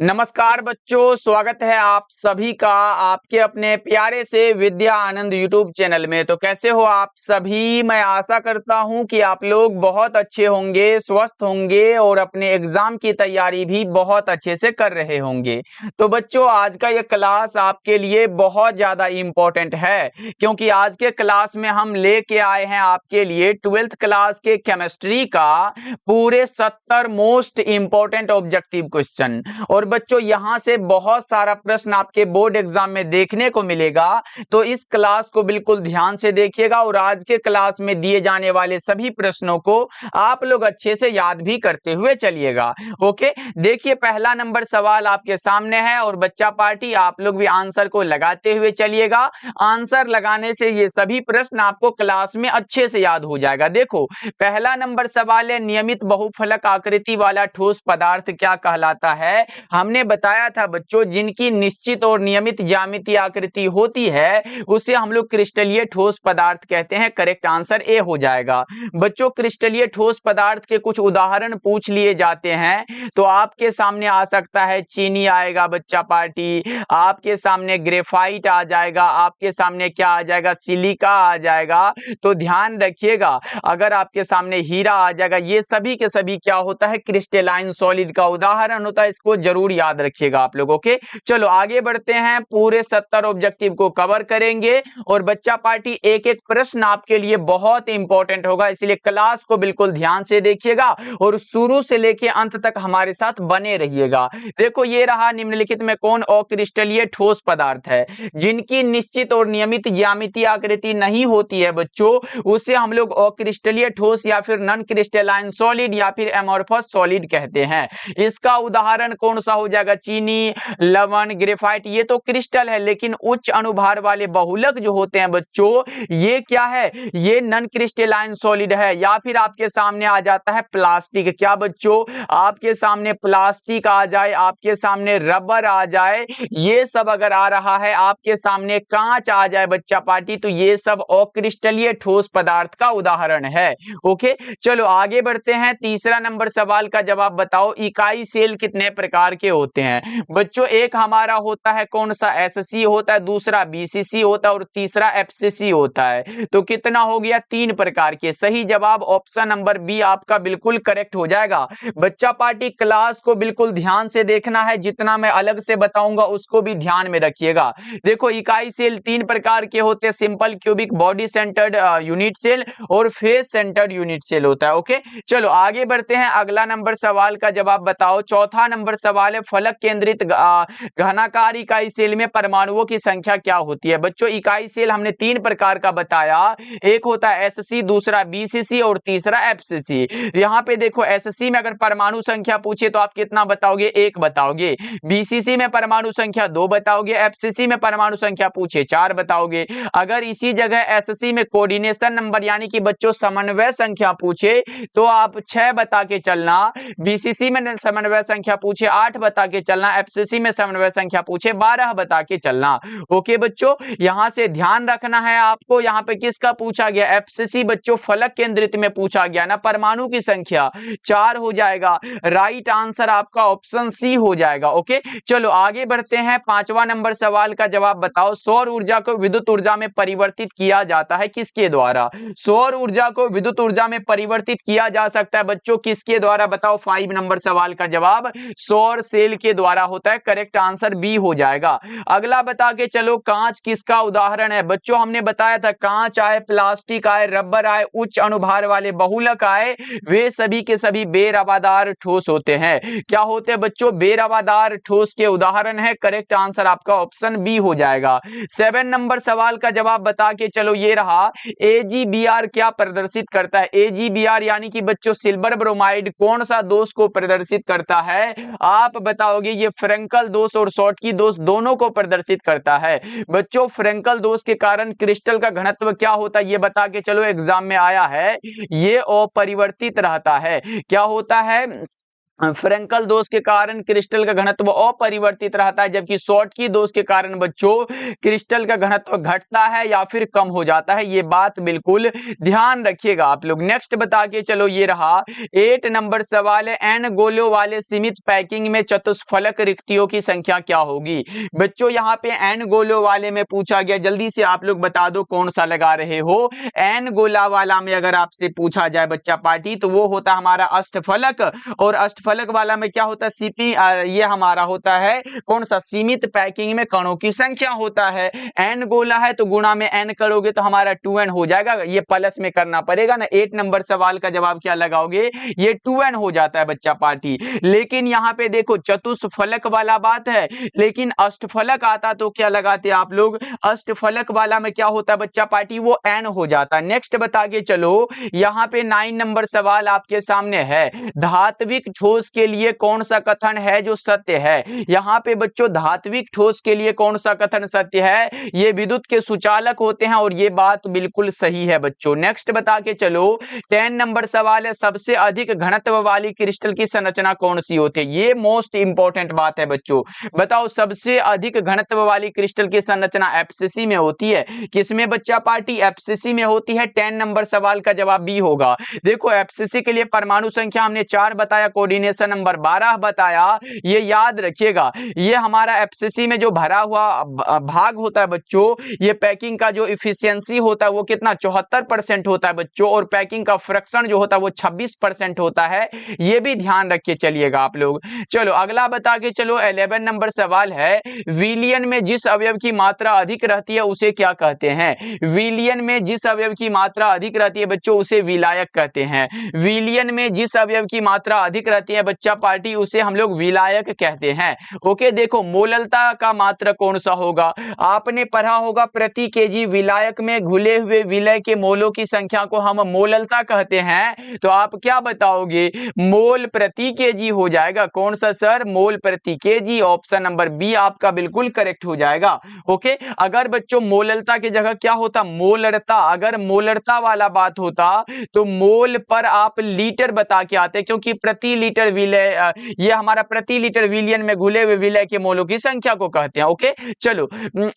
नमस्कार बच्चों, स्वागत है आप सभी का आपके अपने प्यारे से विद्या आनंद यूट्यूब चैनल में। तो कैसे हो आप सभी? मैं आशा करता हूं कि आप लोग बहुत अच्छे होंगे, स्वस्थ होंगे और अपने एग्जाम की तैयारी भी बहुत अच्छे से कर रहे होंगे। तो बच्चों, आज का ये क्लास आपके लिए बहुत ज़्यादा इम्पोर्टेंट है, क्योंकि आज के क्लास में हम लेके आए हैं आपके लिए 12th क्लास के केमिस्ट्री का पूरे 70 मोस्ट इम्पोर्टेंट ऑब्जेक्टिव क्वेश्चन। और बच्चों, यहां से बहुत सारा प्रश्न आपके बोर्ड एग्जाम में देखने को मिलेगा, तो इस क्लास को बिल्कुल ध्यान से देखिएगा और आज के क्लास में दिए जाने वाले सभी प्रश्नों को आप लोग अच्छे से याद भी करते हुए चलिएगा। ओके, देखिए पहला नंबर सवाल आपके सामने है और बच्चा पार्टी आप लोग भी आंसर को लगाते हुए चलिएगा। आंसर लगाने से ये सभी प्रश्न आपको क्लास में अच्छे से याद हो जाएगा। देखो, पहला नंबर सवाल है, नियमित बहुफलक आकृति वाला ठोस पदार्थ क्या कहलाता है? हमने बताया था बच्चों, जिनकी निश्चित और नियमित ज्यामितीय आकृति होती है उसे हम लोग क्रिस्टलीय ठोस पदार्थ कहते हैं। करेक्ट आंसर ए हो जाएगा। बच्चों, क्रिस्टलीय ठोस पदार्थ के कुछ उदाहरण पूछ लिए जाते हैं, तो आपके सामने आ सकता है चीनी आएगा बच्चा पार्टी, आपके सामने ग्रेफाइट आ जाएगा, आपके सामने क्या आ जाएगा, सिलिका आ जाएगा। तो ध्यान रखिएगा, अगर आपके सामने हीरा आ जाएगा, ये सभी के सभी क्या होता है, क्रिस्टलाइन सॉलिड का उदाहरण होता है। इसको जरूर याद रखिएगा आप लोगों के। चलो आगे बढ़ते हैं, पूरे 70 ऑब्जेक्टिव को कवर करेंगे और बच्चा पार्टी एक एक प्रश्न आपके लिए बहुत इंपॉर्टेंट होगा, इसलिए क्लास को बिल्कुल ध्यान से देखिएगा और शुरू से लेके अंत तक हमारे साथ बने रहिएगा। देखो, ये रहा, निम्नलिखित में कौन अक्रिस्टलीय ठोस पदार्थ है जिनकी निश्चित और नियमित ज्यामितीय आकृति नहीं होती है बच्चों, उसे हम लोग अक्रिस्टलीय ठोस या फिर नॉन क्रिस्टलाइन सॉलिड या फिर एमोर्फस सॉलिड कहते हैं। इसका उदाहरण कौन सा हो जाएगा? चीनी, लवण, ग्रेफाइट, ये तो क्रिस्टल है, लेकिन उच्च अनुभार वाले बहुलक जो होते हैं बच्चों, ये क्या है, ये नॉन क्रिस्टलाइन सॉलिड है। या फिर आपके सामने आ जाता है प्लास्टिक। क्या बच्चों? आपके सामने प्लास्टिक आ जाए, आपके सामने रबर आ जाए, ये सब अगर आ रहा है, आपके सामने कांच आ जाए बच्चा पार्टी, तो ये सब अक्रिस्टलीय ठोस पदार्थ का उदाहरण है। ओके, चलो आगे बढ़ते हैं। तीसरा नंबर सवाल का जवाब बताओ, इकाई सेल कितने प्रकार के होते हैं? बच्चों, एक हमारा होता है कौन सा, एससी होता है, दूसरा बीसीसी होता है और तीसरा एफसीसी होता है। तो कितना हो गया? 3 प्रकार के। सही जवाब ऑप्शन नंबर बी आपका बिल्कुल करेक्ट हो जाएगा। बच्चा पार्टी, क्लास को बिल्कुल ध्यान से देखना है, जितना मैं अलग से बताऊंगा उसको भी ध्यान में रखिएगा। देखो, इकाई सेल 3 प्रकार के होते हैं, simple, cubic, body centred unit cell और फेस सेंटर्ड यूनिट सेल होता है। ओके, चलो आगे बढ़ते हैं। अगला नंबर सवाल का जवाब बताओ। चौथा नंबर सवाल है, फलक केंद्रित घनाकार इकाई सेल में परमाणुओं की संख्या क्या होती है? बच्चों, इकाई सेल हमने 3 प्रकार का बताया, एक होता है एससी, दूसरा बीसीसी और तीसरा एफसीसी। यहाँ पे देखो, एससी में अगर परमाणु संख्या पूछे तो आप कितना बताओगे? 1 बताओगे। बीसीसी में परमाणु संख्या 2 बताओगे। एफसीसी में परमाणु संख्या पूछे 4 बताओगे। अगर इसी जगह एससी में कोऑर्डिनेशन नंबर यानी कि बच्चों समन्वय संख्या पूछे तो आप 6 बता के चलना। बीसीसी में समन्वय संख्या पूछे 8 बता के चलना। एफसीसी में समन्वय संख्या पूछे 12 बता के चलना। ओके बच्चों, यहां से ध्यान रखना है आपको। यहां पे किसका पूछा गया? एफसीसी बच्चों फलक केंद्रित में पूछा गया ना, परमाणु की संख्या 4 हो जाएगा। राइट आंसर आपका ऑप्शन सी हो जाएगा। ओके, चलो आगे बढ़ते हैं। 5वां नंबर सवाल का जवाब बताओ। सौर ऊर्जा को विद्युत ऊर्जा में परिवर्तित किया जाता है किसके द्वारा? सौर ऊर्जा को विद्युत ऊर्जा में परिवर्तित किया जा सकता है बच्चों किसके द्वारा? बताओ। 5 नंबर सवाल का जवाब सौर सेल के द्वारा होता है। करेक्ट आंसर बी हो जाएगा। अगला बता के चलो, कांच किसका उदाहरण है? बच्चों, हमने बताया था कांच आए, प्लास्टिक आए, रबर आए, उच्च अनुभार वाले बहुलक आए, वे सभी के सभी बेरवादार ठोस होते हैं। क्या होते हैं बच्चों? बेरवादार ठोस के उदाहरण है। करेक्ट आंसर आपका ऑप्शन बी हो जाएगा। 7 नंबर सवाल का जवाब बता के चलो, ये रहा। एजीबीआर क्या प्रदर्शित करता है? एजीबीआर यानी कि बच्चों सिल्वर ब्रोमाइड कौन सा दोष को प्रदर्शित करता है? आप बताओगे। ये फ्रेंकल दोष और शॉर्टकी दोष दोनों को प्रदर्शित करता है। बच्चों, फ्रेंकल दोष के कारण क्रिस्टल का घनत्व क्या होता है? ये बता के चलो, एग्जाम में आया है। ये अपरिवर्तित रहता है। क्या होता है? फ्रेंकल दोष के कारण क्रिस्टल का घनत्व अपरिवर्तित रहता है, जबकि शॉर्टकी दोष के कारण बच्चों क्रिस्टल का घनत्व घटता है या फिर कम हो जाता है। ये बात बिल्कुल ध्यान रखिएगा आप लोग। नेक्स्ट बता के चलो, ये रहा 8 नंबर सवाल है, एन गोलों वाले सीमित पैकिंग में चतुष्फलक रिक्तियों की संख्या क्या होगी। बच्चों यहाँ पे एन गोलों वाले में पूछा गया, जल्दी से आप लोग बता दो कौन सा लगा रहे हो। एन गोला वाला में अगर आपसे पूछा जाए बच्चा पार्टी, तो वो होता हमारा अष्टफलक, और अष्टफलक वाला में क्या होता है सीपी, ये हमारा होता है कौन सा, सीमित पैकिंग में कणों की संख्या होता है। एन गोला है तो गुणा में एन करोगे तो हमारा 2n हो जाएगा, ये प्लस में करना पड़ेगा ना। 8 नंबर सवाल का जवाब क्या लगाओगे, ये 2n हो जाता है बच्चा पार्टी। लेकिन यहाँ पे देखो चतुष्फलक वाला बात है, लेकिन अष्टफलक आता तो क्या लगाते आप लोग, अष्टफलक वाला में क्या होता है बच्चा पार्टी, वो n हो जाता है। नेक्स्ट बता के चलो, यहाँ पे 9 नंबर सवाल आपके सामने है, धात्विक ठोस के लिए कौन सा कथन है जो सत्य है। यहाँ पे बच्चों धात्विक ठोस के लिए कौन सा कथन सत्य है, ये विद्युत के सुचालक होते हैं, और ये बात बिल्कुल सही है बच्चों। नेक्स्ट बता के चलो, 10 नंबर सवाल है, सबसे अधिक घनत्व वाली क्रिस्टल की संरचना कौन सी होती है। ये मोस्ट इंपॉर्टेंट बात है बच्चों, बताओ सबसे अधिक घनत्व वाली क्रिस्टल की संरचना एफसीसी में होती है। किसमें बच्चा पार्टी, एफसीसी में होती है। 10 नंबर सवाल का जवाब बी होगा। देखो एफसीसी के लिए परमाणु संख्या हमने 4 बताया, कोऑर्डिनेशन नंबर 12 बताया, ये याद रखिएगा। ये हमारा एफसीसी में जो भरा हुआ भाग होता है बच्चों, ये पैकिंग का जो इफिशियंसी होता है वो कितना 74% होता है बच्चों, और पैकिंग का फ्रैक्शन जो होता है वो 26% होता है। ये भी ध्यान रख के चलिएगा आप लोग। चलो अगला बता के चलो, 11 नंबर सवाल है, विलियन में जिस अवयव की मात्रा अधिक रहती है उसे क्या कहते हैं। विलियन में जिस अवयव की मात्रा अधिक रहती है बच्चों, उसे विलायक कहते हैं। विलियन में जिस अवयव की मात्रा अधिक रहती है बच्चा पार्टी, उसे हम लोग विलायक कहते हैं। ओके, देखो मोललता का मात्रक कौन सा होगा, आपने पढ़ा होगा प्रति केजी विलायक में घुले हुए विलय के मोलों की संख्या को हम मोललता कहते हैं। तो आप क्या बताओगे, मोल प्रति केजी हो जाएगा। कौन सा सर, मोल प्रति केजी। ऑप्शन नंबर बी आपका बिल्कुल करेक्ट हो जाएगा। ओके, अगर बच्चों मोललता की जगह क्या होता, मोलरता, अगर मोलरता वाला बात होता तो मोल पर आप लीटर बता के आते, क्योंकि प्रति लीटर विलय, ये हमारा प्रति लीटर विलियन में घुले हुए विलय के मोलों की संख्या को कहते हैं। ओके चलो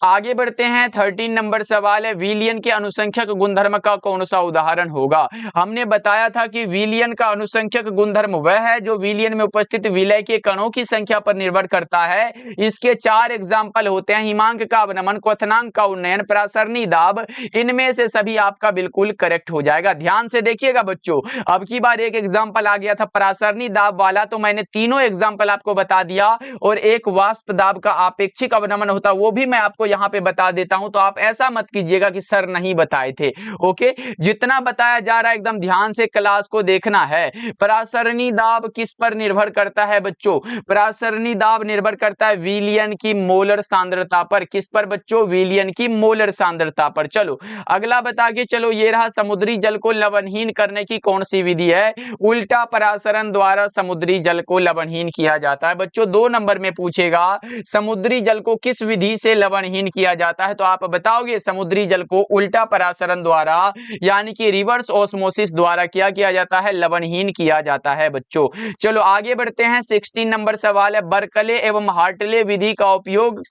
आगे बढ़ते हैं। 13 नंबर सवाल है, विलियन के अनुसंख्यक गुणधर्म का कौन सा उदाहरण होगा। हमने बताया था कि विलियन का अनुसंख्यक गुणधर्म वह है जो विलियन में उपस्थित विलय के कणों की संख्या पर निर्भर करता है। इसके 4 एग्जाम्पल होते हैं, हिमांक का अवनमन, क्वथनांक का उन्नयन, परासरणी दाब। इनमें से सभी आपका बिल्कुल करेक्ट हो जाएगा। ध्यान से देखिएगा बच्चों, अब की बार एक एग्जाम्पल आ गया था परासरणी दाब वाला, तो मैंने तीनों एग्जाम्पल आपको बता दिया, और एक वाष्प दाब का आपेक्षिक अवनमन होता वो भी मैं आपको यहाँ पे बता देता हूं। तो आप ऐसा मत कीजिएगा कि सर नहीं बताए थे। ओके, जितना बताया जा रहा है एकदम ध्यान से क्लास को देखना है। परासरणी दाब किस पर निर्भर करता है बच्चों, परासरणी दाब निर्भर करता है विलियन की मोलर सांद्रता पर। किस पर बच्चों, विलियन की मोलर सांद्रता पर। चलो अगला बता के चलो, ये रहा, समुद्री जल को लवणहीन करने की कौन सी विधि है। उल्टा परासरण द्वारा समुद्री जल को लवणहीन किया जाता है। बच्चों 2 नंबर में पूछेगा समुद्री जल को किस विधि से लवणहीन किया जाता है, तो आप बताओगे समुद्री जल को उल्टा परासरण द्वारा, यानी कि रिवर्स ऑस्मोसिस द्वारा क्या किया जाता है, लवणहीन किया जाता है बच्चों। चलो आगे बढ़ते हैं। 16 नंबर सवाल है, बर्कले एवं हार्टले विधि का उपयोग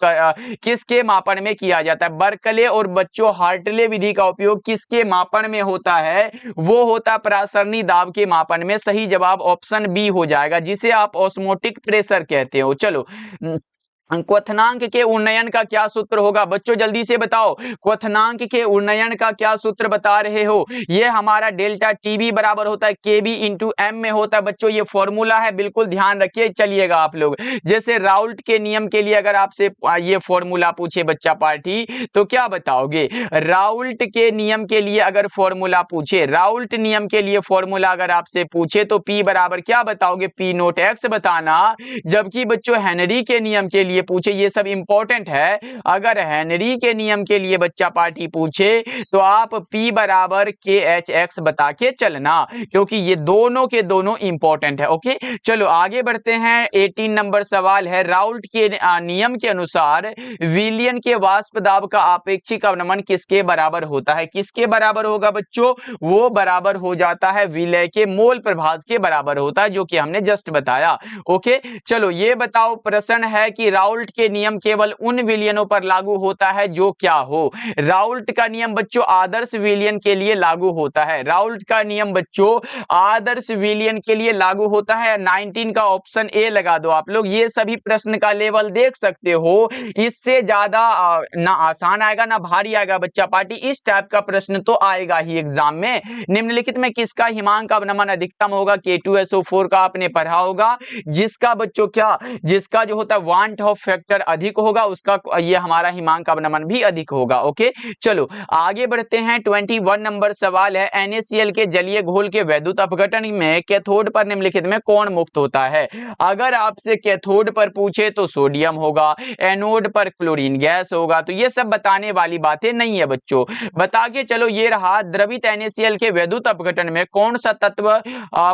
किसके मापन में किया जाता है। बर्कले और बच्चों हार्टले विधि का उपयोग किसके मापन में होता है, वो होता परासरणी दाब के मापन में। सही जवाब ऑप्शन बी हो जाएगा, जिसे आप ऑस्मोटिक प्रेशर कहते हो। चलो क्वथनांक के उन्नयन का क्या सूत्र होगा बच्चों, जल्दी से बताओ, क्वथनांक के उन्नयन का क्या सूत्र बता रहे हो। ये हमारा डेल्टा टीबी बराबर होता है केबी इंटू एम में होता है बच्चों, ये फॉर्मूला है, बिल्कुल ध्यान रखिए चलिएगा आप लोग। जैसे राउल्ट के नियम के लिए अगर आपसे ये फॉर्मूला पूछे बच्चा पार्टी, तो क्या बताओगे। राउल्ट के नियम के लिए अगर फॉर्मूला पूछे, राउल्ट नियम के लिए फॉर्मूला अगर आपसे पूछे, तो पी बराबर क्या बताओगे, पी नोट एक्स बताना। जबकि बच्चों हेनरी के नियम के लिए पूछे, ये सब इंपॉर्टेंट है। अगर हेनरी के नियम के लिए बच्चा पार्टी पूछे तो आप P बराबर KHX बता के चलना, क्योंकि ये दोनों के दोनों इंपॉर्टेंट है। ओके, चलो आगे बढ़ते हैं। 18 नंबर सवाल है, राउल्ट के नियम के अनुसार विलियन के वाष्प दाब का आपेक्षिक अवनमन किसके बराबर होता है? किसके बराबर होगा बच्चों? वो बराबर हो जाता है विलय के मोल प्रभाज के बराबर होता है, जो कि हमने जस्ट बताया। ओके, चलो ये बताओ, प्रश्न है कि राउल्ट के नियम केवल उन विलियनों पर लागू होता है जो क्या हो? राउल्ट का नियम बच्चों आदर्श विलियन के लिए लागू होता है। राउल्ट का नियम बच्चों आदर्श विलियन के लिए लागू होता है। 19 का ऑप्शन ए लगा दो आप लोग। ये सभी प्रश्न का लेवल देख सकते हो, इससे ज्यादा ना आसान आएगा ना भारी आएगा बच्चा पार्टी। इस टाइप का प्रश्न तो आएगा ही एग्जाम में। निम्नलिखित में किसका हिमांक अवनमन अधिकतम होगा? K2SO4 का आपने पढ़ा होगा, जिसका बच्चों क्या, जिसका जो होता है वांट ऑफ फैक्टर अधिक होगा, उसका ये हमारा हिमांक अवनमन भी अधिक होगा। ओके, चलो आगे बढ़ते हैं। 21 नंबर सवाल है, NaCl के जलीय घोल के वैद्युत अपघटन में कैथोड पर निम्नलिखित में कौन मुक्त होता है? अगर आपसे कैथोड पर पूछे तो सोडियम होगा, एनोड पर क्लोरीन गैस होगा। तो ये सब बताने वाली बातें नहीं है बच्चों, बता के चलो। ये रहा, द्रवित NaCl के वैद्युत अपघटन में कौन सा तत्व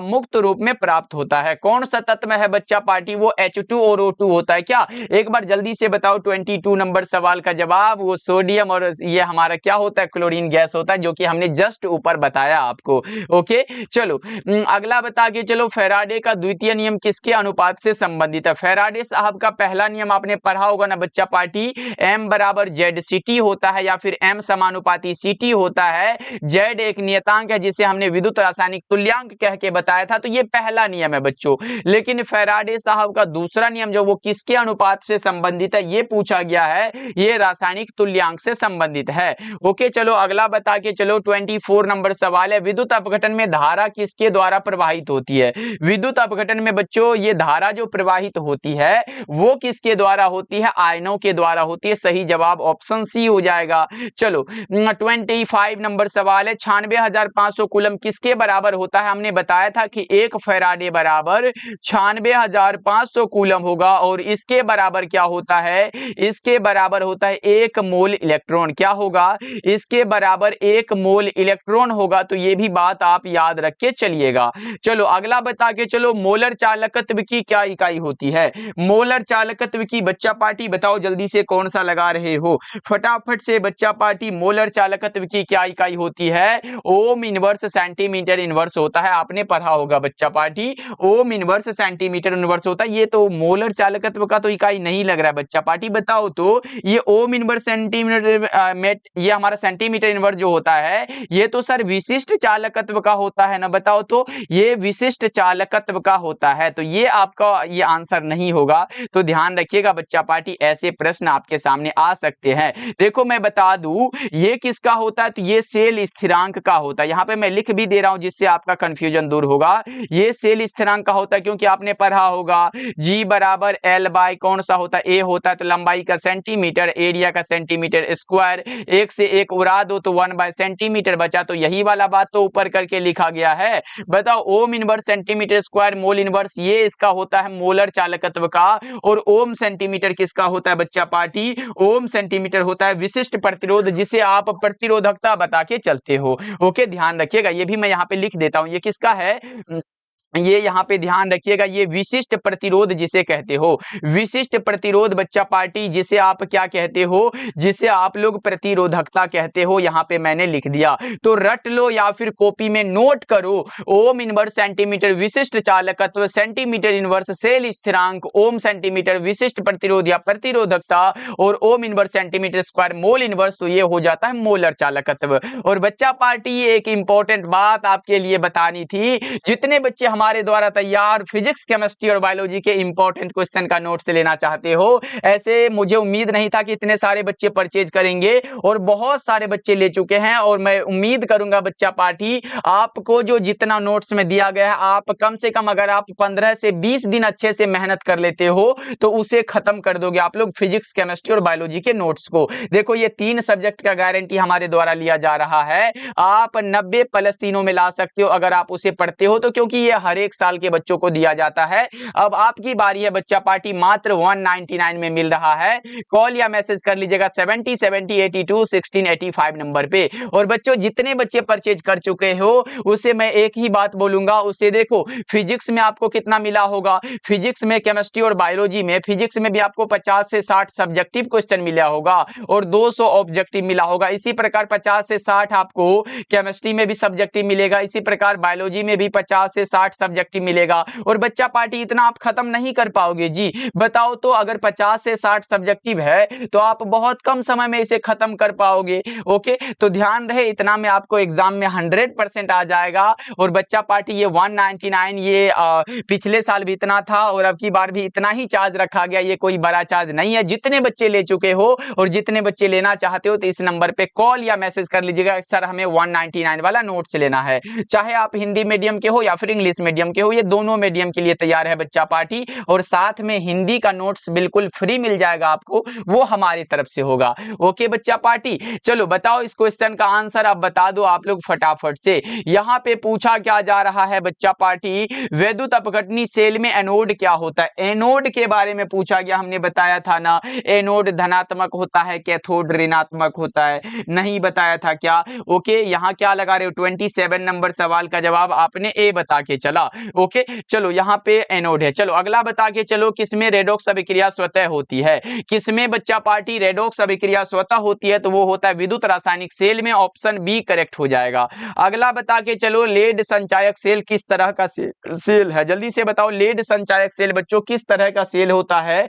मुक्त रूप में प्राप्त होता है? कौन सा तत्व है बच्चा पार्टी? वो H2 और O2 होता है क्या? एक बार जल्दी से बताओ। 22 नंबर सवाल का जवाब वो सोडियम और ये हमारा क्या होता है? क्लोरीन गैस होता है, जो कि हमने जस्ट ऊपर बताया आपको। ओके, चलो अगला बता के चलो। फैराडे का द्वितीय नियम किसके अनुपात से संबंधित है? फैराडे साहब का पहला नियम आपने पढ़ा होगा ना बच्चा पार्टी, M बराबर ZCT होता है या फिर M समानुपाती CT होता है। Z एक नियतांक है जिसे हमने विद्युत रासायनिक तुल्यांक कह के बताया था, तो ये पहला नियम है बच्चों। लेकिन फैराडे साहब का दूसरा नियम जो वो किसके अनुपात से संबंधित है ये पूछा गया है, ये रासायनिक तुल्यांक से संबंधित है। ओके, चलो अगला बता के चलो। 24 नंबर सवाल है, विद्युत अपघटन में धारा किसके द्वारा प्रवाहित होती है? विद्युत अपघटन में बच्चों ये धारा जो प्रवाहित होती है वो किसके द्वारा होती है? आयनों के द्वारा होती है। सही जवाब ऑप्शन सी हो जाएगा। चलो 25 नंबर सवाल है, 96,500 कूलम किसके बराबर होता है? हमने बताया था कि एक फैराडे बराबर 96,500 कूलम होगा, और इसके बराबर क्या होता है? इसके बराबर होता है 1 मोल इलेक्ट्रॉन। क्या होगा? इसके बराबर 1 मोल इलेक्ट्रॉन होगा। तो ये भी बात आप याद रख के चलिएगा। चलो अगला बता के चलो, मोलर चालकत्व की क्या इकाई होती है? मोलर चालकत्व की बच्चा पार्टी बताओ जल्दी से, कौन सा लगा रहे हो फटाफट से बच्चा पार्टी। मोलर चालकत्व की क्या इकाई होती है? ओम इनवर्स सेंटीमीटर इनवर्स होता है। आपने पढ़ा होगा बच्चा party, ohm inverse centimetre inverse होता है। ये तो मोलर चालकत्व का तो इकाई नहीं लग रहा है बच्चा पार्टी, बताओ तो। ये ओम इनवर्स सेंटीमीटर ये हमारा सेंटीमीटर इनवर्स जो होता है ये तो सर विशिष्ट चालकत्व का होता है ना, बताओ तो। ये विशिष्ट चालकत्व का होता है, तो ये आपका ये आंसर नहीं होगा। तो ध्यान रखिएगा बच्चा पार्टी, ऐसे प्रश्न आपके सामने आ सकते हैं। देखो मैं बता दूं ये किसका होता है, तो ये सेल स्थिरांक का होता है। यहाँ पे मैं लिख भी दे रहा हूं जिससे आपका कंफ्यूजन दूर होगा। ये सेल स्थिरांक का होता है, क्योंकि आपने पढ़ा होगा G बराबर L बाय कौन सा होता है? A होता है। तो लंबाई का सेंटीमीटर, एरिया का सेंटीमीटर स्क्वायर, एक से एक उड़ा दो तो 1 बाय सेंटीमीटर बचा। तो यही वाला बात तो ऊपर करके लिखा गया है। बताओ, ohm inverse centimetre square mole inverse ये इसका होता है मोलर चालकत्व का, और ओम सेंटीमीटर किसका होता है बच्चा पार्टी? ओम सेंटीमीटर होता है विशिष्ट प्रतिरोध, जिसे आप प्रतिरोधकता बता के चलते हो। ओके, ध्यान रखिएगा। ये भी मैं यहाँ पे लिख देता हूं, ये किसका है? ये यहाँ पे ध्यान रखिएगा, ये विशिष्ट प्रतिरोध जिसे कहते हो, विशिष्ट प्रतिरोध बच्चा पार्टी, जिसे आप क्या कहते हो? जिसे आप लोग प्रतिरोधकता कहते हो। यहाँ पे मैंने लिख दिया, तो रट लो या फिर कॉपी में नोट करो। ओम इनवर्स सेंटीमीटर विशिष्ट चालकत्व, सेंटीमीटर इनवर्स सेल स्थिरांक, ओम सेंटीमीटर विशिष्ट प्रतिरोध या प्रतिरोधकता, और ohm inverse centimetre square mole inverse, तो ये हो जाता है मोलर चालकत्व। और बच्चा पार्टी एक इंपॉर्टेंट बात आपके लिए बतानी थी, जितने बच्चे हमारे द्वारा तैयार फिजिक्स, केमिस्ट्री और बायोलॉजी के इंपॉर्टेंट क्वेश्चन का नोट्स लेना चाहते हो, ऐसे मुझे उम्मीद नहीं था कि इतने सारे बच्चे परचेज करेंगे, और बहुत सारे बच्चे ले चुके हैं। और मैं उम्मीद करूंगा बच्चा पार्टी आपको जो जितना नोट्स में दिया गया है, आप कम से कम अगर आप 15 से 20 दिन अच्छे से मेहनत कर लेते हो तो उसे खत्म कर दोगे आप लोग फिजिक्स, केमिस्ट्री और बायोलॉजी के नोट्स को। देखो ये 3 सब्जेक्ट का गारंटी हमारे द्वारा लिया जा रहा है। आप 90 प्लस तीनों में ला सकते हो अगर आप उसे पढ़ते हो तो, क्योंकि ये हर एक साल के बच्चों को दिया जाता है। अब आपकी बारी है बच्चा पार्टी, मात्र 199 में मिल रहा है। कॉल या मैसेज कर लीजिएगा 70 70 82 16 85 नंबर पे। और बच्चों जितने बच्चे परचेज कर चुके हो उसे मैं एक ही बात बोलूंगा, उसे देखो फिजिक्स में आपको कितना मिला होगा, फिजिक्स में, केमिस्ट्री और बायोलॉजी में, फिजिक्स में भी आपको 50 से 60 सब्जेक्टिव क्वेश्चन मिला होगा और 200 ऑब्जेक्टिव मिला होगा। इसी प्रकार 50 से 60 आपको केमिस्ट्री में भी सब्जेक्टिव मिलेगा, इसी प्रकार बायोलॉजी में भी 50 से 60 सब्जेक्टिव मिलेगा। और बच्चा पार्टी इतना आप खत्म नहीं कर पाओगे जी, बताओ तो अगर 50 से 60 सब्जेक्टिव है तो आप बहुत कम समय में इसे खत्म कर पाओगे। ओके, तो ध्यान रहे इतना में आपको एग्जाम में 100% आ जाएगा। और बच्चा पार्टी ये 199 ये पिछले साल भी इतना था और अब की बार भी इतना ही चार्ज रखा गया, ये कोई बड़ा चार्ज नहीं है। जितने बच्चे ले चुके हो और जितने बच्चे लेना चाहते हो तो इस नंबर पे कॉल या मैसेज कर लीजिएगा, सर हमें 199 वाला नोट्स लेना है। चाहे आप हिंदी मीडियम के हो या फिर इंग्लिश मीडियम के हो, ये दोनों मीडियम के लिए तैयार है बच्चा पार्टी। और साथ में हिंदी का नोट्स बिल्कुल फ्री मिल जाएगा आपको, वो हमारी तरफ से होगा। ओके बच्चा पार्टी, चलो बताओ इस क्वेश्चन का आंसर अब बता दो आप लोग फटाफट से। यहां पे पूछा क्या जा रहा है बच्चा पार्टी, विद्युत अपघटनी सेल में एनोड क्या होता है। एनोड के बारे में पूछा गया, हमने बताया था ना, एनोड धनात्मक होता है, कैथोड ऋणात्मक होता है, नहीं बताया था क्या। ओके, यहां क्या लगा रहे हो, 27 नंबर सवाल का जवाब आपने ए बता के चला। ओके चलो यहां पे एनोड है। चलो अगला बता के चलो, किसमें रेडॉक्स अभिक्रिया स्वतः होती है। किसमें बच्चा पार्टी रेडॉक्स अभिक्रिया स्वतः होती है, तो वो होता है विद्युत रासायनिक सेल में। ऑप्शन बी करेक्ट हो जाएगा। अगला बता के चलो, लेड संचायक सेल किस तरह का सेल है, जल्दी से बताओ। लेड संचायक सेल बच्चों किस तरह का सेल होता है,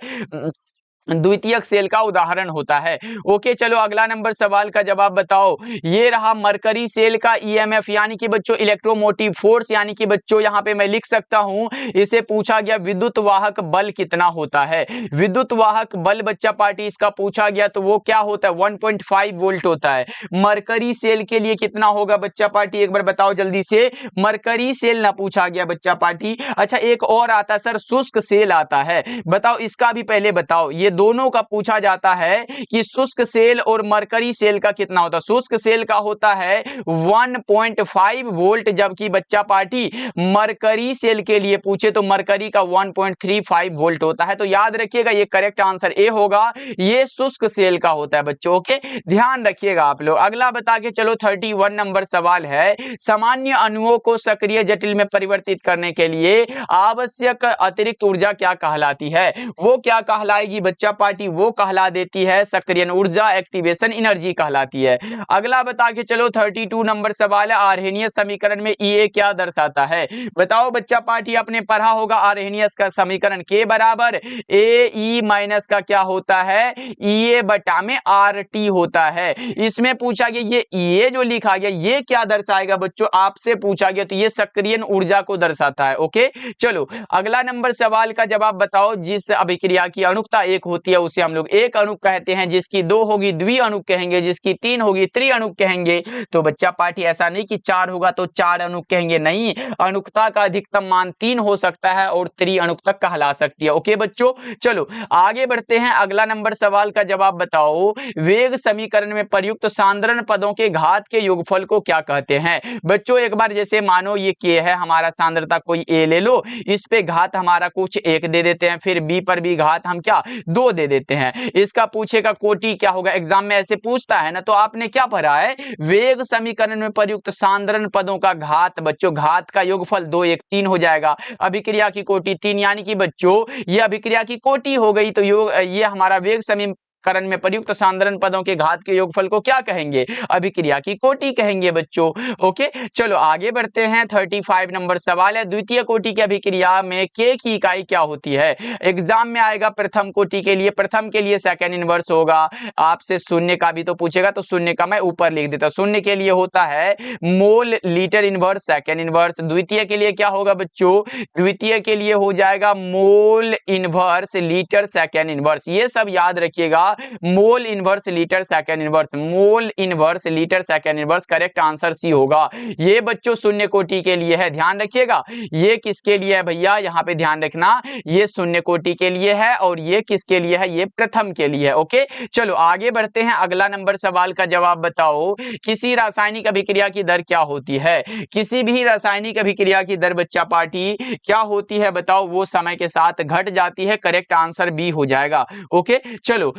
द्वितीयक सेल का उदाहरण होता है। ओके चलो अगला नंबर सवाल का जवाब बताओ। ये रहा मरकरी सेल का ईएमएफ यानी कि बच्चों इलेक्ट्रोमोटिव फोर्स, यानी कि बच्चों यहां पे मैं लिख सकता हूं, इसे पूछा गया विद्युत वाहक बल कितना होता है। विद्युत वाहक बल बच्चा पार्टी इसका पूछा गया तो वो क्या होता है, 1.5 वोल्ट होता है। मरकरी सेल के लिए कितना होगा बच्चा पार्टी, एक बार बताओ जल्दी से। मरकरी सेल ना पूछा गया बच्चा पार्टी। अच्छा एक और आता है सर, शुष्क सेल आता है, बताओ इसका भी पहले बताओ। ये दोनों का पूछा जाता है कि शुष्क सेल और मरकरी सेल का कितना होता है। शुष्क सेल का होता है 1.5 वोल्ट, जबकि बच्चा पार्टी मरकरी सेल के लिए पूछे तो मरकरी का 1.35 वोल्ट होता है। तो याद रखिएगा ये करेक्ट आंसर ए होगा, ये शुष्क सेल का होता है बच्चों। ओके ध्यान रखिएगा आप लोग। अगला बता के चलो 31 नंबर सवाल है, सामान्य अणुओं को सक्रिय जटिल में परिवर्तित करने के लिए आवश्यक अतिरिक्त ऊर्जा क्या कहलाती है। वो क्या कहलाएगी बच्चा पार्टी, वो कहला देती है सक्रियण ऊर्जा, एक्टिवेशन एनर्जी कहलाती है। अगला बता के चलो 32 नंबर सवाल है, आर्हेनियस समीकरण में ई क्या दर्शाता है। बताओ बच्चा पार्टी आपने पढ़ा होगा आर्हेनियस का समीकरण के बराबर ए ई माइनस का क्या होता है, ई बटा में आर टी होता है। इसमें पूछा गया ये ई जो लिखा गया ये क्या दर्शाएगा बच्चों, आपसे पूछा गया तो ये सक्रियण ऊर्जा को दर्शाता है। ओके चलो अगला नंबर सवाल का जवाब बताओ, जिस अभिक्रिया की अणुकता एक होती है उसे हम लोग एक अणुक कहते हैं, जिसकी 2 होगी द्वि अणुक कहेंगे, जिसकी 3 होगी त्रि अणुक कहेंगे। तो बच्चा पार्टी ऐसा नहीं कि 4 होगा तो 4 अणुक कहेंगे, नहीं, अणुकता का अधिकतम मान 3 हो सकता है और त्रि अणुक तक कहला सकती है। ओके बच्चों चलो आगे बढ़ते हैं। अगला नंबर सवाल का जवाब बताओ, वेग समीकरण में प्रयुक्त सांद्रण पदों के घात के योगफल को क्या कहते हैं। बच्चों एक बार जैसे मानो ये के है हमारा सांद्रता, कोई ए ले लो, इस पे घात हमारा कुछ 1 दे देते हैं, फिर बी पर भी घात हम क्या 2 दे देते हैं। इसका पूछेगा कोटि क्या होगा, एग्जाम में ऐसे पूछता है ना, तो आपने क्या पढ़ा है, वेग समीकरण में प्रयुक्त सांद्रण पदों का घात, बच्चों घात का योगफल 2 1 3 हो जाएगा। अभिक्रिया की कोटि 3, यानी कि बच्चों ये अभिक्रिया की कोटि हो गई, तो ये हमारा वेग समीकरण में प्रयुक्त सांद्रण पदों के घात के योगफल को क्या कहेंगे, अभिक्रिया की कोटि कहेंगे बच्चों। ओके चलो आगे बढ़ते हैं। 35 नंबर सवाल है, द्वितीय कोटि की अभिक्रिया में के की इकाई क्या होती है। एग्जाम में आएगा प्रथम कोटि के लिए, प्रथम के लिए सेकंड इनवर्स होगा। आपसे शून्य का भी तो पूछेगा तो शून्य का मैं ऊपर लिख देता हूं। शून्य के लिए होता है mole litre inverse second inverse. द्वितीय के लिए क्या होगा बच्चों, द्वितीय के लिए हो जाएगा mole inverse litre second inverse. ये सब याद रखिएगा, mole inverse litre second inverse, mole inverse litre second inverse. Correct answer C होगा। ये बच्चों शून्य कोटि के लिए है, ध्यान रखिएगा। ये किसके लिए है भैया, यहाँ पे ध्यान रखना, ये शून्य कोटि के लिए है और ये किसके लिए है, ये प्रथम के लिए है। ओके, चलो आगे बढ़ते हैं। अगला नंबर सवाल का जवाब बताओ, किसी रासायनिक अभिक्रिया की दर क्या होती है। किसी भी रासायनिक अभिक्रिया की दर बच्चा पार्टी क्या होती है बताओ, वो समय के साथ घट जाती है। करेक्ट आंसर बी हो जाएगा। ओके, चलो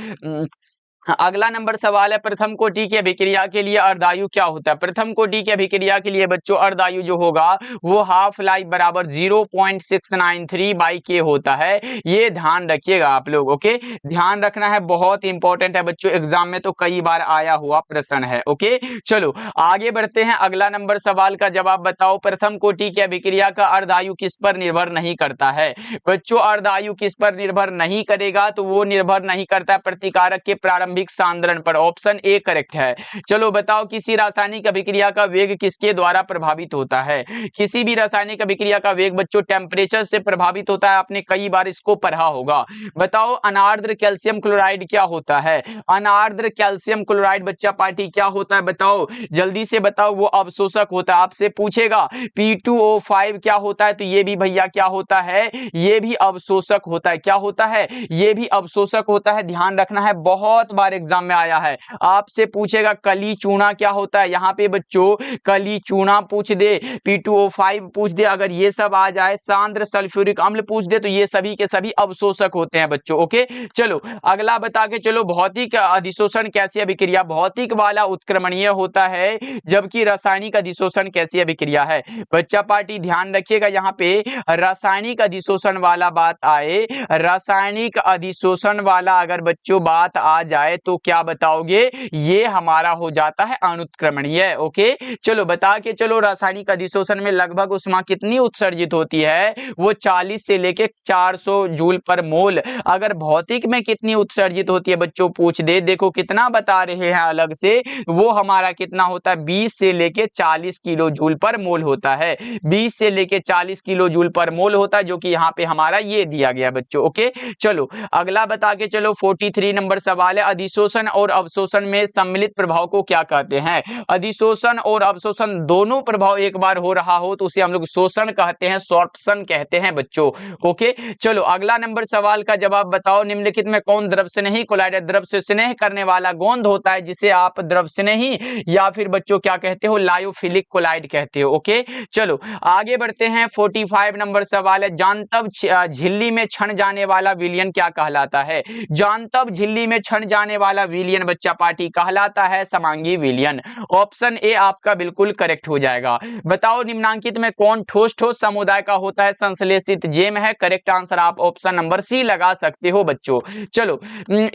अगला नंबर सवाल है, प्रथम कोटि की अभिक्रिया के लिए अर्धायु क्या होता है। प्रथम कोटि की अभिक्रिया के लिए बच्चों अर्धायु जो होगा वो हाफ लाइफ बराबर 0.693 बाई के होता है। ये ध्यान रखिएगा आप लोग। ओके, ध्यान रखना है, बहुत इंपॉर्टेंट है बच्चों, एग्जाम में तो कई बार आया हुआ प्रश्न है। ओके, चलो आगे बढ़ते हैं। अगला नंबर सवाल का जवाब बताओ, प्रथम कोटि की अभिक्रिया का अर्धायु किस पर निर्भर नहीं करता है। बच्चों अर्धायु किस पर निर्भर नहीं करेगा, तो वो निर्भर नहीं करता प्रतिकारक के प्रारंभिक सांद्रण पर। ऑप्शन ए करेक्ट है। चलो बताओ, किसी रासायनिक अभिक्रिया का वेग किसके द्वारा प्रभावित होता है। किसी भी रासायनिक अभिक्रिया का वेग बच्चों टेम्परेचर से प्रभावित होता है। आपने कई बार इसको पढ़ा होगा। बताओ अनार्द्र कैल्शियम क्लोराइड क्या होता है। अनार्द्र कैल्शियम क्लोराइड बच्चा पार्टी क्या होता है बताओ, जल्दी से बताओ। वो अवशोषक होता है। आपसे पूछेगा P2O5 क्या होता है, तो ये भी भैया क्या होता है, ये भी अवशोषक होता है। क्या होता है, ये भी अवशोषक होता है। ध्यान रखना है, बहुत बार एग्जाम में आया है। आपसे पूछेगा कली चूना क्या होता है, यहाँ पे बच्चों कली चूना पूछ दे, P2O5 पूछ दे, अगर ये सब आ जाए, सांद्र सल्फ्यूरिक अम्ल पूछ दे, तो ये सभी के सभी अवशोषक होते हैं बच्चों। ओके, चलो अगला बता के चलो, भौतिक अधिशोषण कैसी अभिक्रिया। भौतिक वाला उत्क्रमणीय होता है, जबकि रासायनिक अधिशोषण कैसी अभिक्रिया है। बच्चा पार्टी ध्यान रखिएगा, यहाँ पे रासायनिक अधिशोषण वाला बात आए, रासायनिक अधिशोषण वाला अगर बच्चों बात आ जाए तो क्या बताओगे, ये हमारा हो जाता है अनुत्क्रमणीय। ओके, चलो बता के चलो, रासायनिक अधिशोषण में लगभग ऊष्मा कितनी उत्सर्जित होती है, वो 40 से लेके 400 जूल पर मोल। अगर भौतिक में कितनी उत्सर्जित होती है बच्चों पूछ दे, देखो कितना बता रहे हैं अलग से, वो हमारा कितना होता है, 20 से लेके 40 किलो जूल पर मोल होता है। 20 से लेके 40 किलो जूल पर मोल होता है, जो कि यहाँ पे हमारा ये दिया गया बच्चों। ओके, चलो अगला बता के चलो, 43 नंबर सवाल है, अधिशोषण और अवशोषण में सम्मिलित प्रभाव को क्या कहते हैं। अधिशोषण और अवशोषण दोनों प्रभाव एक बार हो रहा हो तो उसे हम लोग शोषण कहते हैं, सॉर्प्शन कहते हैं बच्चों। ओके, चलो अगला नंबर सवाल का जवाब बताओ, निम्नलिखित में कौन द्रव स्नेही कोलाइड है। द्रव से स्नेह करने वाला गोंद होता है, जिसे आप द्रव स्नेही या फिर बच्चों क्या कहते हो, लायोफिलिक कोलाइड कहते हो। ओके, चलो आगे बढ़ते हैं। 45 नंबर सवाल है, जानतब झिल्ली में छन जाने वाला विलयन क्या कहलाता है। जानतब झिल्ली में छन जाने वाला विलयन बच्चा पार्टी कहलाता है समांगी विलयन। ऑप्शन ए आपका बिल्कुल करेक्ट हो जाएगा। बताओ निम्नांकित में कौन ठोस ठोस समुदाय का होता है, संश्लेषित जेम है। करेक्ट आंसर आप ऑप्शन नंबर सी लगा सकते हो बच्चों। चलो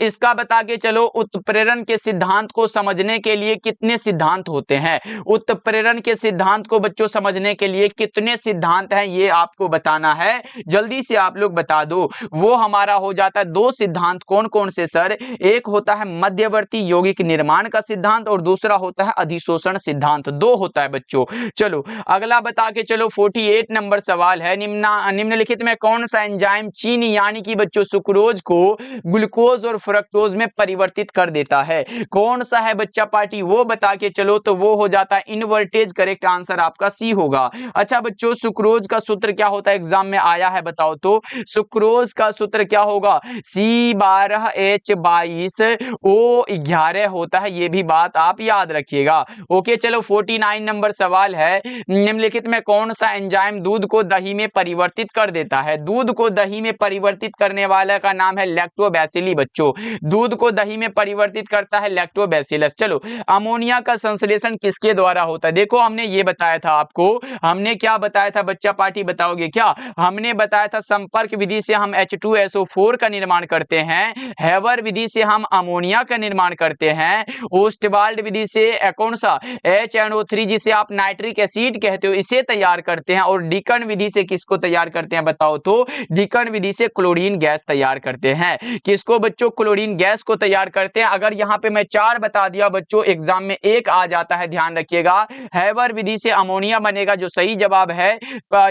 इसका बता के चलो, उत्प्रेरण के सिद्धांत को समझने के लिए कितने सिद्धांत होते हैं। उत्प्रेरण के सिद्धांत को बच्चों समझने के लिए कितने सिद्धांत हैं, ये आपको बताना है। जल्दी से आप लोग बता दो। वो हमारा हो जाता है 2 सिद्धांत। कौन कौन से सर, एक होता है मध्यवर्ती यौगिक निर्माण का सिद्धांत और दूसरा होता है अधिशोषण सिद्धांत। 2 होता है बच्चों। चलो अगला बता के चलो, 48 नंबर सवाल है, निम्नलिखित में कौन सा एंजाइम चीनी यानी कि बच्चों सुक्रोज को ग्लूकोज और फ्रक्टोज में परिवर्तित कर देता है। कौन सा है बच्चा पार्टी, वो बता के चलो। तो वो हो जाता है इनवर्टेज। करेक्ट आंसर आपका सी होगा। अच्छा बच्चों, सुक्रोज का सूत्र क्या होता है, एग्जाम में आया है, बताओ तो। सुक्रोज का सूत्र क्या होगा, C12H22O11 होता है। ये भी बात आप याद रखिएगा। ओके, चलो 49 नंबर सवाल है, निम्नलिखित में कौन सा एंजाइम दूध को दही में परिवर्तित कर देता है। दूध को दही में परिवर्तित करने वाला का नाम है लैक्टोबैसिली बच्चों। दूध को दही में परिवर्तित करता है लैक्टोबैसिलस। चलो अमोनिया का संश्लेषण किसके द्वारा होता है। देखो हमने ये बताया था आपको, हमने क्या बताया था बच्चा पार्टी, बताओगे क्या। हमने बताया था संपर्क विधि से हम H2SO4 का निर्माण करते हैं, हेवर विधि से हम अमोनिया का निर्माण करते हैं, ओस्टवाल्ड विधि से कौन सा HNO3 जिसे आप नाइट्रिक एसिड कहते हो, इसे तैयार करते हैं, और डिकन विधि से किसको तैयार करते हैं बताओ तो। डिकन विधि से क्लोरीन गैस तैयार करते हैं। किसको बच्चों, क्लोरीन गैस को तैयार करते हैं। अगर यहाँ पे मैं 4 बता दिया बच्चों, एग्जाम में 1 आ जाता है, ध्यान रखिएगा। हेवर विधि से अमोनिया बनेगा, जो सही जवाब है।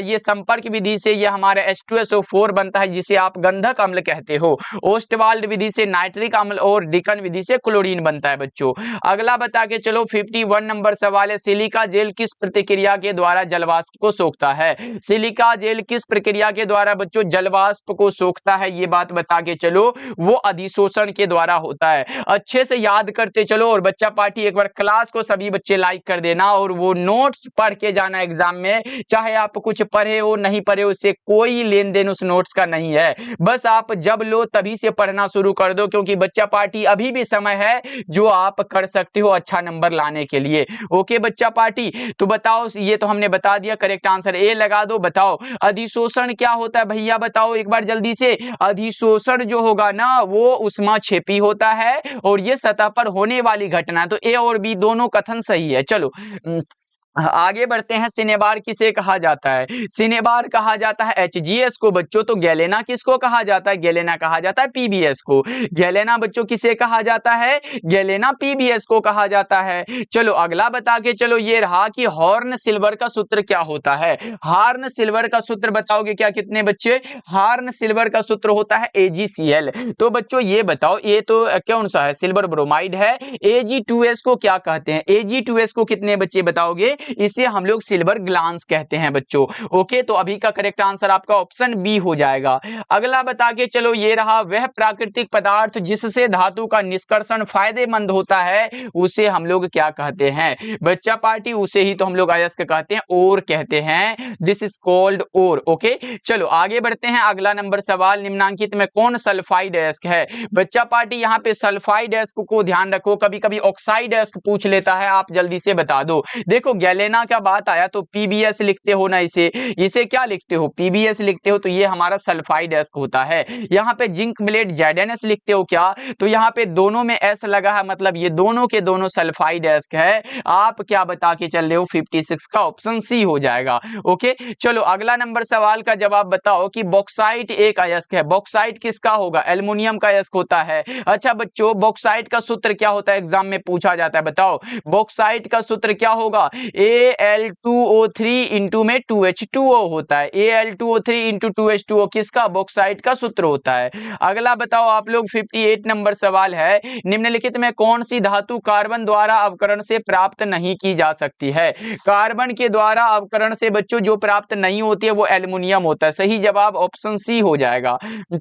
ये संपर्क विधि से ये हमारा H2SO4 बनता है, जिसे आप गंधक अम्ल कहते हो। ओस्टवाल्ड विधि से नाइट्रिक अम्ल और और डिकन विधि से क्लोरीन बनता है बच्चों। अगला बता के चलो 51 नंबर सवाल है, सिलिका जेल किस प्रतिक्रिया के द्वारा जलवाष्प को सोखता है? सिलिका जेल किस प्रक्रिया के द्वारा बच्चों जलवाष्प को सोखता है, ये बात बता के चलो। वो अधिशोषण के द्वारा होता है। अच्छे से याद करते चलो। और बच्चा पार्टी एक बार क्लास को सभी बच्चे लाइक कर देना और वो नोट्स पढ़ के जाना एग्जाम में। चाहे आप कुछ पढ़े हो नहीं पढ़े हो, उससे कोई लेन देन उस नोट्स का नहीं है। बस आप जब लो तभी से पढ़ना शुरू कर दो, क्योंकि बच्चा पार्टी अभी भी समय है जो आप कर सकते हो अच्छा नंबर लाने के लिए। ओके बच्चा पार्टी, तो बताओ, ये तो हमने बता दिया, करेक्ट आंसर ए लगा दो। बताओ अधिशोषण क्या होता है भैया, बताओ एक बार जल्दी से। अधिशोषण जो होगा ना वो ऊष्माक्षेपी होता है और ये सतह पर होने वाली घटना। तो ए और बी दोनों कथन सही है। चलो आगे बढ़ते हैं। सिनेबार किसे कहा जाता है? सिनेबार कहा जाता है HGS को बच्चों। तो गैलेना किसको कहा जाता है? गैलेना कहा जाता है PBS को। गैलेना बच्चों किसे कहा जाता है? गैलेना PBS को कहा जाता है। चलो अगला बता के चलो, ये रहा कि हॉर्न सिल्वर का सूत्र क्या होता है? हार्न सिल्वर का सूत्र बताओगे क्या कितने बच्चे? हार्न सिल्वर का सूत्र होता है AgCl। तो बच्चों ये बताओ, ये तो कौन सा है? सिल्वर ब्रोमाइड है। Ag2S को क्या कहते हैं? Ag2S को कितने बच्चे बताओगे? इसे हम लोग सिल्वर ग्लांस कहते हैं बच्चों। ओके, तो अभी का करेक्ट आंसर आपका ऑप्शन बी हो जाएगा। अगला बता के चलो, ये रहा वह प्राकृतिक पदार्थ जिससे धातु का निष्कर्षण फायदेमंद होता है, उसे हम लोग क्या कहते हैं? बच्चा पार्टी उसे ही तो हम लोग अयस्क कहते हैं, ओर कहते हैं। This is called ore. Okay चलो आगे बढ़ते हैं। अगला नंबर सवाल, निम्नांकित में कौन सल्फाइड अयस्क है? बच्चा पार्टी यहाँ पे सल्फाइड अयस्क को ध्यान रखो, कभी कभी ऑक्साइड अयस्क पूछ लेता है, आप जल्दी से बता दो। देखो गैलेना का बात आया तो PBS लिखते हो ना, इसे क्या लिखते हो? PBS लिखते हो, तो ये हमारा सल्फाइड अयस्क होता है। यहाँ पे जिंक ब्लेड ZnS लिखते हो क्या? तो यहाँ पे दोनों में S लगा है, मतलब ये दोनों के दोनों सल्फाइड अयस्क है। आप क्या बता के चल रहे हो? 56 का ऑप्शन सी हो जाएगा। ओके चलो अगला नंबर सवाल का जवाब बताओ कि बॉक्साइट एक अयस्क है। बॉक्साइट किसका होगा? एल्युमिनियम का अयस्क होता है। अच्छा बच्चों, बॉक्साइट का सूत्र क्या होता है? एग्जाम में पूछा जाता है, बताओ बॉक्साइट का सूत्र क्या होगा? Al2O3 इंटू में 2H2O होता है। Al2O3 इंटू 2H2O किसका? बॉक्साइट का सूत्र होता है। अगला बताओ आप लोग, 58 नंबर सवाल है, निम्नलिखित में कौन सी धातु कार्बन द्वारा अवकरण से प्राप्त नहीं की जा सकती है? कार्बन के द्वारा अवकरण से बच्चों जो प्राप्त नहीं होती है वो एल्युमिनियम होता है। सही जवाब ऑप्शन सी हो जाएगा।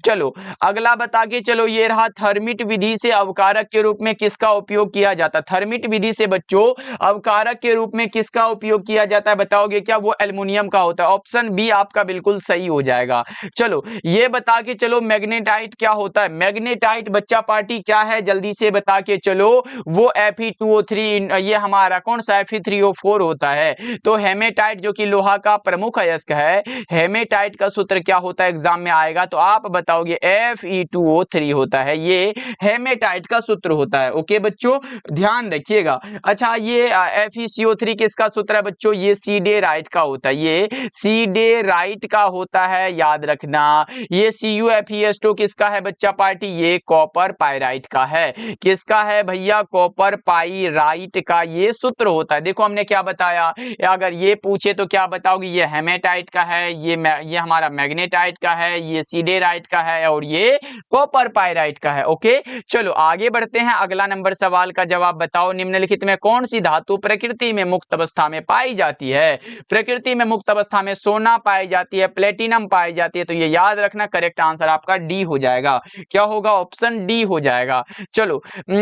चलो अगला बता के चलो, ये रहा थर्मिट विधि से अवकारक के रूप में किसका उपयोग किया जाता है? थर्मिट विधि से बच्चों अवकारक के रूप में किसका उपयोग किया जाता है, बताओगे क्या? वो एल्युमिनियम का होता है। ऑप्शन बी आपका बिल्कुल सही हो जाएगा। चलो ये बता के चलो, मैग्नेटाइट क्या होता है? मैग्नेटाइट बच्चा पार्टी क्या है? जल्दी से बता के चलो। वो Fe2O3, ये हमारा कौन सा Fe3O4 होता है। तो हेमेटाइट जो कि लोहा का प्रमुख अयस्क है, हेमेटाइट का सूत्र क्या होता है? एग्जाम में आएगा तो आप बताओगे Fe2O3 होता है, ये हेमेटाइट का सूत्र होता है। ओके बच्चों ध्यान रखिएगा। अच्छा ये FeCO3 किसका सूत्र है बच्चों? ये सीडेराइट का होता है, ये सीडेराइट का होता है, याद रखना। ये CuFeS2 किसका है बच्चा पार्टी? ये कॉपर पाइराइट का है। किसका है भैया? कॉपर पाइराइट का ये सूत्र होता है। देखो हमने क्या बताया, अगर ये पूछे तो क्या बताओगे? ये हेमेटाइट का है, ये हमारा मैग्नेटाइट का है, ये सीडेराइट का है और ये कॉपर पाइराइट का है। ओके चलो आगे बढ़ते हैं। अगला नंबर सवाल का जवाब बताओ, निम्नलिखित में कौन सी धातु प्रकृति में मुक्त अवस्था में पाई जाती है? प्रकृति में मुक्त अवस्था में सोना पाई जाती है, प्लेटिनम पाई जाती है। तो ये याद रखना, करेक्ट आंसर आपका डी हो जाएगा। क्या होगा? ऑप्शन डी हो जाएगा। चलो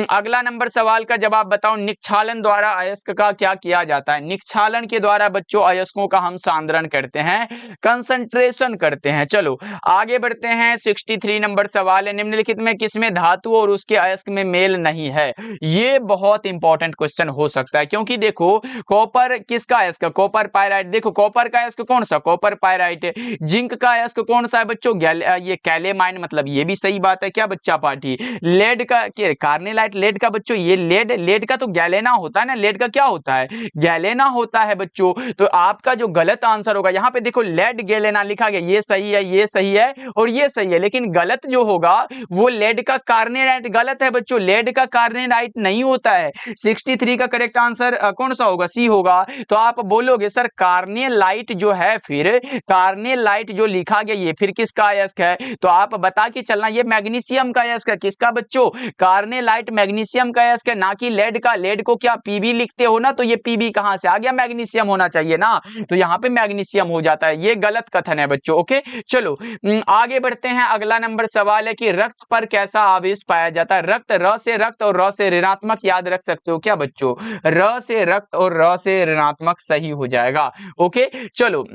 अगला नंबर सवाल का जवाब बताओ, निक्षालन द्वारा अयस्क का क्या किया जाता है? निक्षालन के द्वारा बच्चों अयस्कों का हम सांद्रण करते हैं, कंसंट्रेशन करते हैं। चलो आगे बढ़ते हैं। 63 नंबर सवाल है, निम्नलिखित में किसमें धातु और उसके अयस्क में मेल नहीं है? ये बहुत इंपॉर्टेंट क्वेश्चन हो सकता है, क्योंकि देखो कॉपर किसका अयस्क? Copper pyrite. देखो कॉपर का अयस्क कौन सा? Copper pyrite. जिंक का अयस्क कौन सा है बच्चों? ये कैलेमाइन, मतलब ये भी सही बात है क्या बच्चा पार्टी? लेड का कार्नेलाइट, लेड का बच्चों ये लेड का तो गैलेना होता है ना, लेड का क्या होता है? गैलेना होता है बच्चों। तो आपका जो गलत आंसर होगा, यहाँ पे देखो लेड गैलेना लिखा गया, ये सही है, ये सही है और ये सही है, लेकिन गलत जो होगा वो लेड का कार्नेलाइट गलत है बच्चों, लेड का कार्नेलाइट नहीं होता है। 63 का करेक्ट आंसर कौन सा होगा? सी होगा। होगा तो आप बोलोगे सर कार्नेलाइट जो है, फिर कार्नेलाइट जो लिखा गया ये फिर किसका अयस्क है? तो आप बता के चलना ये मैग्नीशियम का अयस्क है। किसका बच्चों? कार्नेलाइट मैग्नीशियम का अयस्क है, ना कि लेड का। लेड को क्या पीबी लिखते हो ना, तो ये पीबी कहां से आ गया? मैग्नीशियम होना चाहिए ना, तो यहाँ पे मैग्नीशियम हो जाता है। ये गलत कथन है बच्चों। ओके चलो आगे बढ़ते हैं। अगला नंबर सवाल है कि रक्त पर कैसा आवेश पाया जाता है? रक्त, र से रक्त और र से ऋणात्मक याद रख सकते हो क्या बच्चों? र से रक्त और र से ऋणात्मक सही हो जाएगा। ओके चलो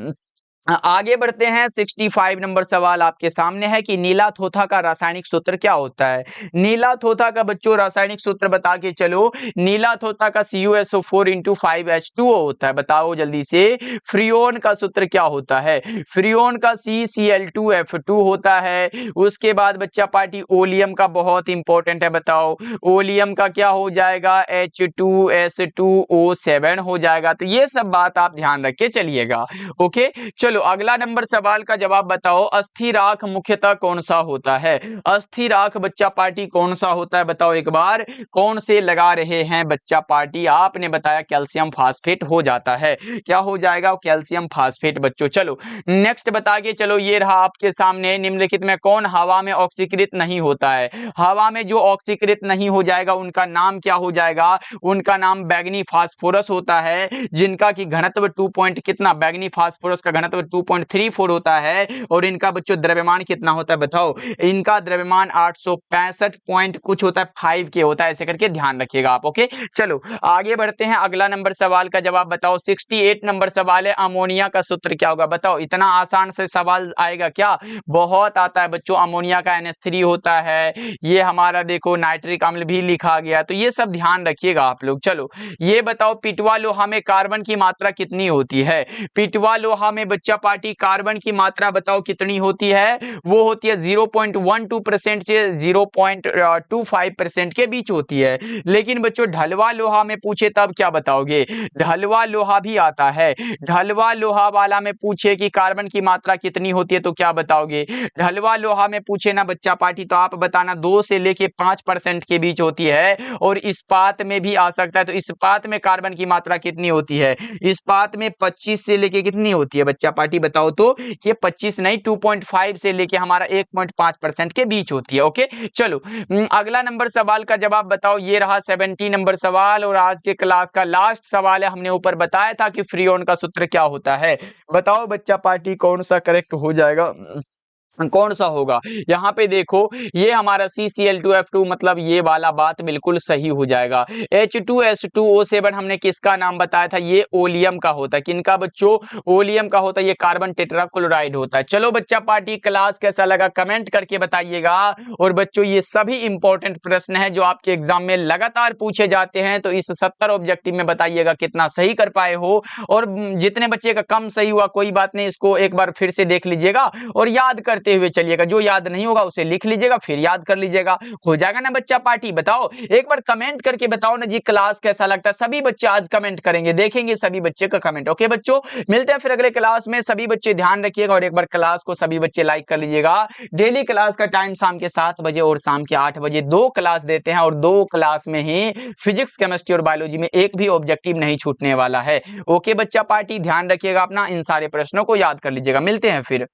आगे बढ़ते हैं। 65 नंबर सवाल आपके सामने है कि नीला थोथा का रासायनिक सूत्र क्या होता है? नीला थोथा का बच्चों रासायनिक सूत्र बता के चलो। नीला थोथा का CuSO4 × 5H2O होता है। बताओ जल्दी से। फ्रियोन का सूत्र क्या होता है? फ्रियोन का CCl2F2 होता है। उसके बाद बच्चा पार्टी ओलियम का बहुत इंपॉर्टेंट है। बताओ ओलियम का क्या हो जाएगा? H2S2O7 हो जाएगा। तो ये सब बात आप ध्यान रख के चलिएगा। ओके चलो अगला नंबर सवाल का जवाब बताओ। अस्थिराख मुख्यतः कौन सा होता है? अस्थिराख बच्चा पार्टी कौन सा होता है? बताओ एक बार। कौन से लगा रहे हैं बच्चा पार्टी? आपने बताया कैल्शियम फास्फेट हो जाता है। क्या हो जाएगा? कैल्शियम फास्फेट बच्चों। चलो नेक्स्ट बता के चलो। ये रहा आपके सामने। निम्नलिखित में कौन हवा में ऑक्सीकृत नहीं होता है? हवा में जो ऑक्सीकृत नहीं हो जाएगा उनका नाम क्या हो जाएगा? उनका नाम बैगनी फास्फोरस होता है, जिनका की घनत्व 2 पॉइंट कितना? बैगनी फास्फोरस का घनत्व 2.34 होता है। और इनका बच्चों द्रव्यमान कितना होता है? बताओ। इनका द्रव्यमान 865 पॉइंट कुछ होता है, 5 के होता है। ऐसे करके ध्यान रखिएगा आप। ओके चलो आगे बढ़ते हैं। अगला नंबर सवाल का जवाब बताओ। 68 नंबर सवाल है अमोनिया का सूत्र क्या होगा? बताओ। इतना आसान से सवाल आएगा क्या? बहुत आता है बच्चों। अमोनिया का NH3 होता है। ये हमारा देखो नाइट्रिक अम्ल भी लिखा गया, तो ये सब ध्यान रखिएगा आप लोग। चलो ये बताओ पिटवा लोहा में कार्बन की मात्रा कितनी होती है? पिटवा लोहा में बच्चा पार्टी कार्बन की मात्रा बताओ कितनी होती है? वो होती है 0.12% से 0.25% के बीच होती है। लेकिन बच्चों ढलवा लोहा में पूछे तब क्या बताओगे? ढलवा लोहा भी आता है। ढलवा लोहा वाला में पूछे कि कार्बन की मात्रा कितनी होती है तो क्या बताओगे? ढलवा लोहा में पूछे ना बच्चा पार्टी तो आप बताना 2 से लेके 5% के बीच होती है। और इस्पात में भी आ सकता है। तो इस्पात में कार्बन की मात्रा कितनी होती है? इस्पात में 25 से लेके कितनी होती है बच्चा पार्टी? बताओ तो। ये 25 नहीं 2.5 से लेके हमारा 1.5% के बीच होती है। ओके चलो अगला नंबर सवाल का जवाब बताओ। ये रहा 70 नंबर सवाल और आज के क्लास का लास्ट सवाल है। हमने ऊपर बताया था कि फ्रियोन का सूत्र क्या होता है। बताओ बच्चा पार्टी कौन सा करेक्ट हो जाएगा? कौन सा होगा? यहाँ पे देखो ये हमारा CCl2F2 मतलब ये वाला बात बिल्कुल सही हो जाएगा। H2S2O7 हमने किसका नाम बताया था? ये ओलियम का होता है। किनका बच्चों? ओलियम का होता है। ये कार्बन टेट्राक्लोराइड होता है। चलो बच्चा पार्टी क्लास कैसा लगा कमेंट करके बताइएगा। और बच्चों ये सभी इंपॉर्टेंट प्रश्न है जो आपके एग्जाम में लगातार पूछे जाते हैं। तो इस 70 ऑब्जेक्टिव में बताइएगा कितना सही कर पाए हो। और जितने बच्चे का कम सही हुआ कोई बात नहीं, इसको एक बार फिर से देख लीजिएगा और याद करते हुए चलिएगा। जो याद नहीं होगा उसे लिख लीजिएगा फिर याद कर लीजिएगा। हो जाएगा ना बच्चा पार्टी? बताओ एक बार कमेंट करके बताओ ना जी क्लास कैसा लगता है। सभी बच्चे आज कमेंट करेंगे, देखेंगे सभी बच्चे का कमेंट। ओके बच्चों मिलते हैं फिर अगले क्लास में। सभी बच्चे ध्यान रखिएगा और एक बार क्लास को सभी बच्चे लाइक कर लीजिएगा। डेली क्लास का टाइम शाम के 7 बजे और शाम के 8 बजे 2 क्लास देते हैं। और 2 क्लास में ही फिजिक्स केमिस्ट्री और बायोलॉजी में एक भी ऑब्जेक्टिव नहीं छूटने वाला है। ओके बच्चा पार्टी ध्यान रखिएगा अपना। इन सारे प्रश्नों को याद कर लीजिएगा। मिलते हैं फिर।